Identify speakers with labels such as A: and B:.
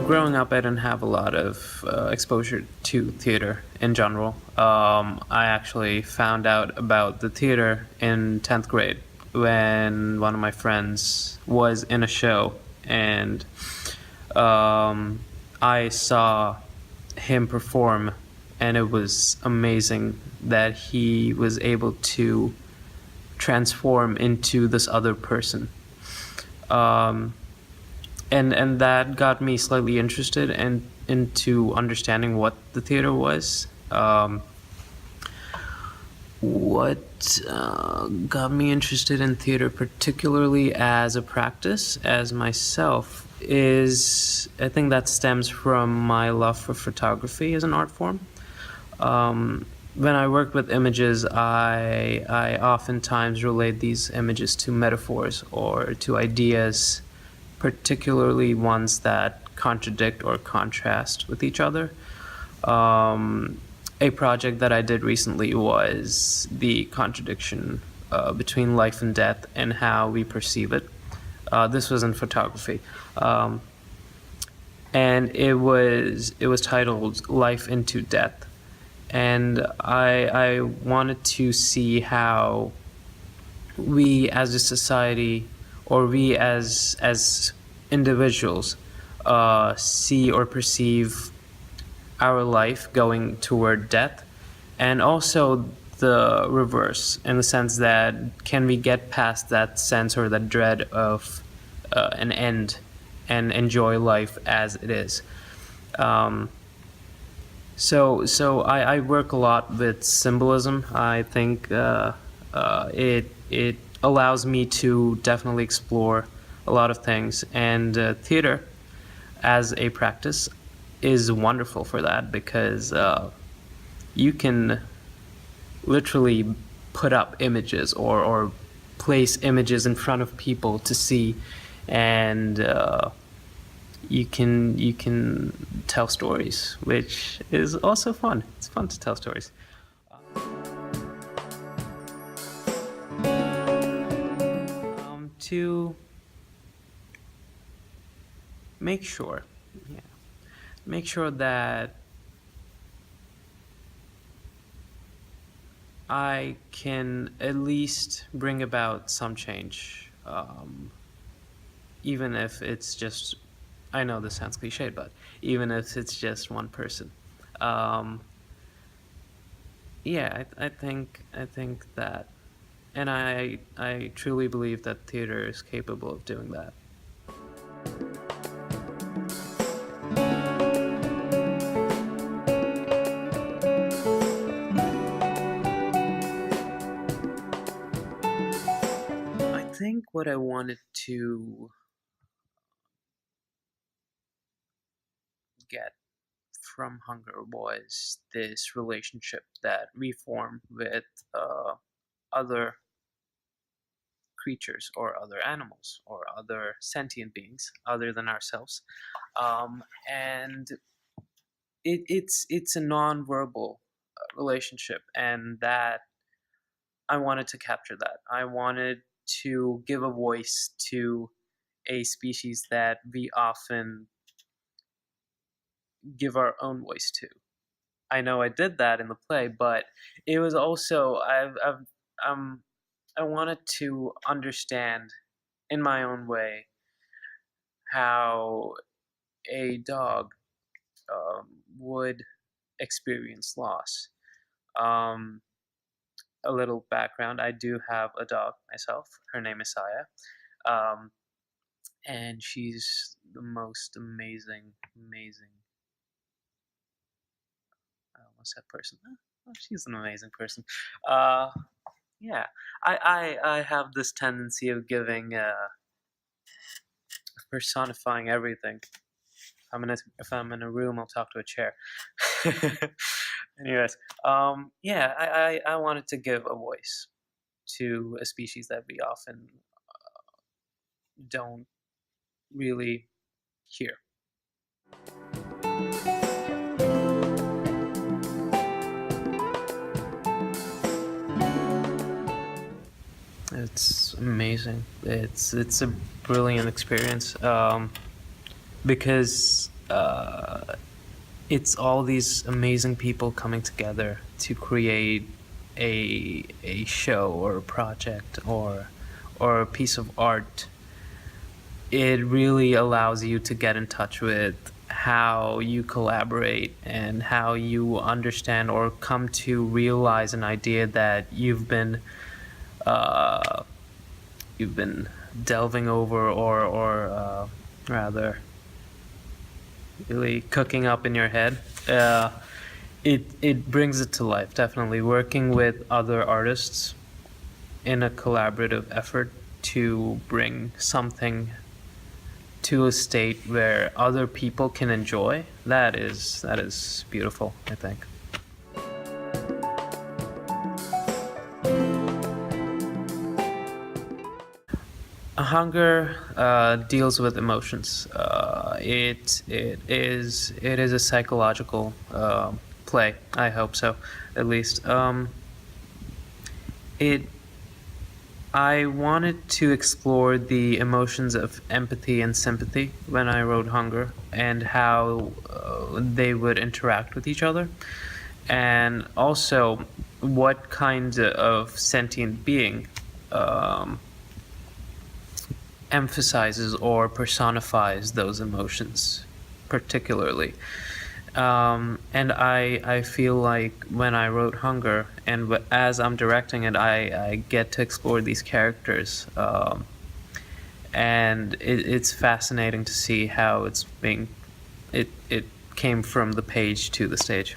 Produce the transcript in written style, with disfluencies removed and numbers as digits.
A: growing up, I didn't have a lot of exposure to theater in general. I actually found out about the theater in 10th grade when one of my friends was in a show, and I saw him perform, and it was amazing that he was able to transform into this other person. Um, and that got me slightly interested and into understanding what the theater was. What got me interested in theater, particularly as a practice, as myself, is I think that stems from my love for photography as an art form. When I worked with images, I oftentimes relate these images to metaphors or to ideas, particularly ones that contradict or contrast with each other. A project that I did recently was the contradiction between life and death and how we perceive it. This was in photography, and it was titled "Life into Death," and I wanted to see how we as a society, or we as individuals, see or perceive our life going toward death, and also the reverse, in the sense that can we get past that sense or that dread of an end and enjoy life as it is. Um, so I work a lot with symbolism. I think it allows me to definitely explore a lot of things, and theater as a practice is wonderful for that, because you can literally put up images or place images in front of people to see, and you can tell stories, which is also fun. It's fun to tell stories. To make sure, yeah, make sure that I can at least bring about some change, even if it's just, I know this sounds cliched, but even if it's just one person. Um, yeah, I think that, and I truly believe that theater is capable of doing that. I think what I wanted to get from hunger was this relationship that we form with other creatures or other animals or other sentient beings other than ourselves, and it's a non-verbal relationship, and that I wanted to capture that. I wanted to give a voice to a species that we often give our own voice to. I know I did that in the play, but it was also um I wanted to understand in my own way how a dog would experience loss. Um, a little background: I do have a dog myself. Her name is Saya, um, and she's the most amazing. I almost said person. Oh, she's an amazing person. Uh, yeah, I have this tendency of giving personifying everything. If I'm in a room, I'll talk to a chair. Anyways, yeah, I wanted to give a voice to a species that we often don't really hear. It's amazing. It's a brilliant experience, because it's all these amazing people coming together to create a show or a project or a piece of art. It really allows you to get in touch with how you collaborate and how you understand or come to realize an idea that you've been delving over or rather really cooking up in your head. It brings it to life, definitely. Working with other artists in a collaborative effort to bring something to a state where other people can enjoy, that is beautiful, I think. Hunger deals with emotions. It is a psychological play. I hope so, at least. I wanted to explore the emotions of empathy and sympathy when I wrote Hunger, and how they would interact with each other, and also what kind of sentient being emphasizes or personifies those emotions particularly. And I feel like when I wrote Hunger, and as I'm directing it, I get to explore these characters, and it's fascinating to see how it came from the page to the stage.